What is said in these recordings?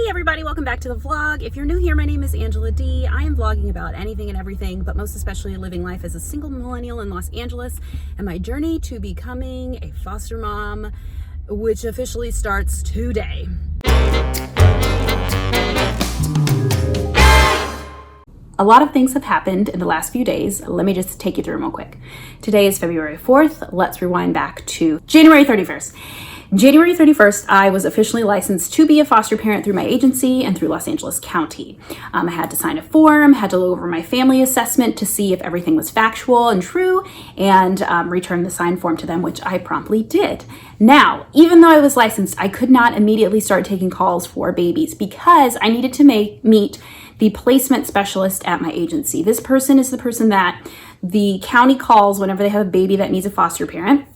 Hey everybody, welcome back to the vlog. If you're new here, my name is Angela D. I am vlogging about anything and everything, but most especially living life as a single millennial in Los Angeles and my journey to becoming a foster mom, which officially starts today. A lot of things have happened in the last few days. Let me just take you through them real quick. Today is February 4th. Let's rewind back to January 31st. January 31st, I was officially licensed to be a foster parent through my agency and through Los Angeles County. I had to sign a form, had to look over my family assessment to see if everything was factual and true, and return the signed form to them, which I promptly did. Now, even though I was licensed, I could not immediately start taking calls for babies because I needed to meet the placement specialist at my agency. This person is the person that the county calls whenever they have a baby that needs a foster parent.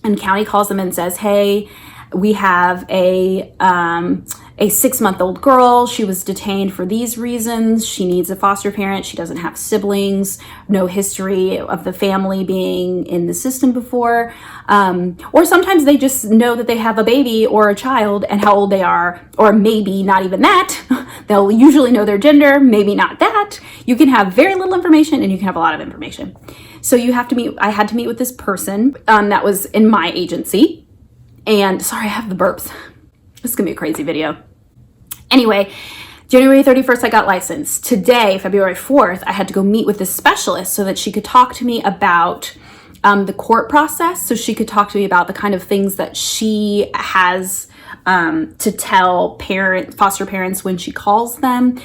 And county calls them and says, hey, we have a 6-month-old girl. She was detained for these reasons. She needs a foster parent. She doesn't have siblings, no history of the family being in the system before. Or sometimes they just know that they have a baby or a child and how old they are, or maybe not even that. They'll usually know their gender, maybe not that. You can have very little information and you can have a lot of information. So you have to meet, I had to meet with this person that was in my agency. And sorry, I have the burps. This is gonna be a crazy video. Anyway, January 31st, I got licensed. Today, February 4th, I had to go meet with this specialist so that she could talk to me about the court process. So she could talk to me about the kind of things that she has to tell foster parents when she calls them.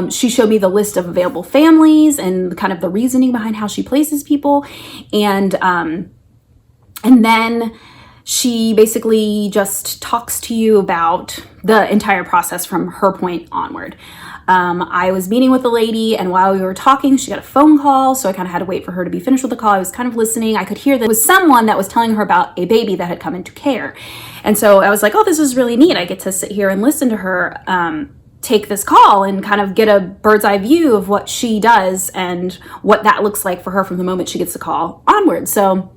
She showed me the list of available families and kind of the reasoning behind how she places people. And then she basically just talks to you about the entire process from her point onward. I was meeting with the lady, and while we were talking, she got a phone call, so I kind of had to wait for her to be finished with the call. I was kind of listening. I could hear that it was someone that was telling her about a baby that had come into care. And so I was like, oh, this is really neat. I get to sit here and listen to her take this call and kind of get a bird's eye view of what she does and what that looks like for her from the moment she gets the call onward. So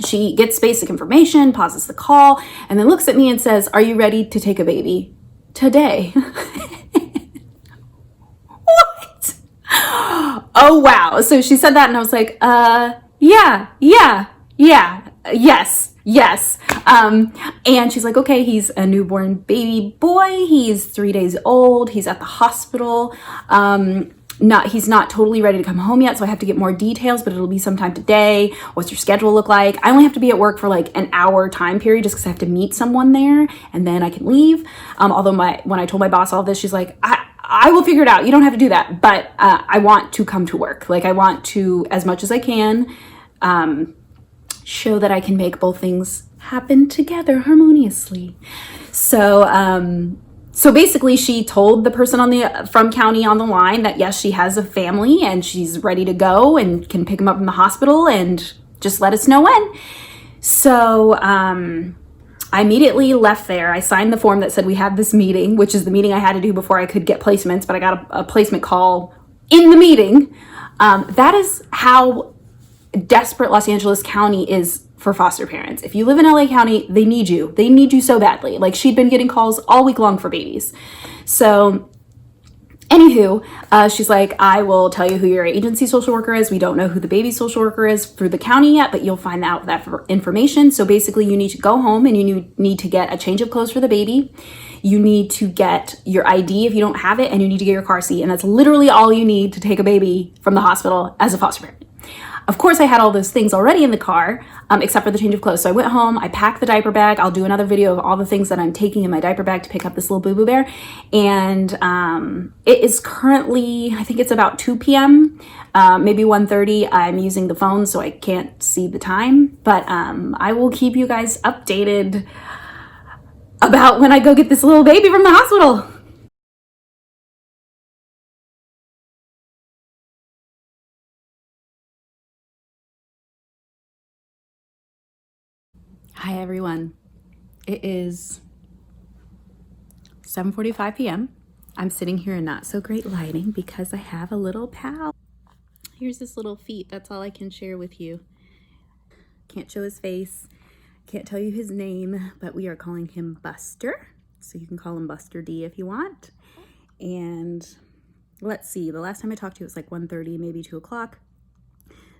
she gets basic information, pauses the call, and then looks at me and says, are you ready to take a baby today? What? Oh, wow. So she said that and I was like, yes. And she's like, okay, he's a newborn baby boy. He's 3 days old. He's at the hospital. He's not totally ready to come home yet, so I have to get more details, but it'll be sometime today. What's your schedule look like? I only have to be at work for like an hour time period just because I have to meet someone there and then I can leave. Although when I told my boss all this, she's like, I will figure it out. You don't have to do that, but I want to come to work. Like I want to, as much as I can, show that I can make both things happen together harmoniously. So basically she told the person from county on the line that yes, she has a family and she's ready to go and can pick them up from the hospital and just let us know when. So I immediately left there. I signed the form that said we had this meeting, which is the meeting I had to do before I could get placements, but I got a placement call in the meeting. That is how desperate Los Angeles County is for foster parents. If you live in LA County, they need you. They need you so badly. Like she'd been getting calls all week long for babies. So anywho, she's like, I will tell you who your agency social worker is. We don't know who the baby social worker is through the county yet, but you'll find out that information. So basically you need to go home and you need to get a change of clothes for the baby. You need to get your ID if you don't have it, and you need to get your car seat. And that's literally all you need to take a baby from the hospital as a foster parent. Of course, I had all those things already in the car, except for the change of clothes. So I went home, I packed the diaper bag. I'll do another video of all the things that I'm taking in my diaper bag to pick up this little boo-boo bear. And it is currently, I think it's about 2 p.m., maybe 1:30. I'm using the phone, so I can't see the time. But I will keep you guys updated about when I go get this little baby from the hospital. Hi everyone, it is 7:45 p.m. I'm sitting here in not so great lighting because I have a little pal. Here's this little feet, that's all I can share with you. Can't show his face, can't tell you his name, but we are calling him Buster. So you can call him Buster D if you want. And let's see, the last time I talked to you, it was like 1:30, maybe 2 o'clock.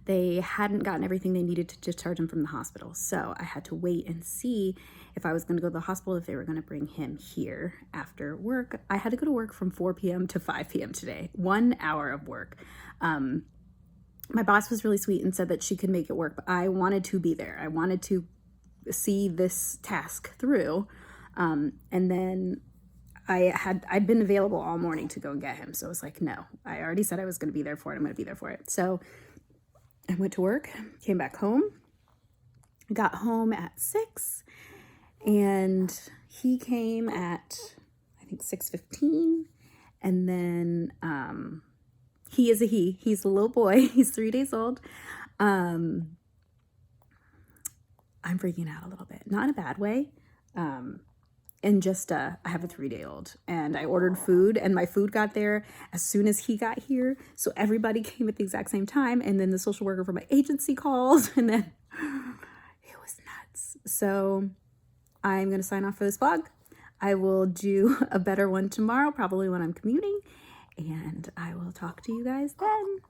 They hadn't gotten everything they needed to discharge him from the hospital. So I had to wait and see if I was going to go to the hospital, if they were going to bring him here after work. I had to go to work from 4 p.m. to 5 p.m. today, 1 hour of work. My boss was really sweet and said that she could make it work, but I wanted to be there. I wanted to see this task through. And then I'd been available all morning to go and get him. So I was like, no, I already said I was going to be there for it. I'm going to be there for it. So I went to work, came back home, got home at 6, and he came at, I think, 6:15. And then he's a little boy. He's 3 days old. I'm freaking out a little bit, not in a bad way. And just, I have a 3-day-old, and I ordered food, and my food got there as soon as he got here. So everybody came at the exact same time. And then the social worker from my agency called, and then it was nuts. So I'm going to sign off for this vlog. I will do a better one tomorrow, probably when I'm commuting, and I will talk to you guys then.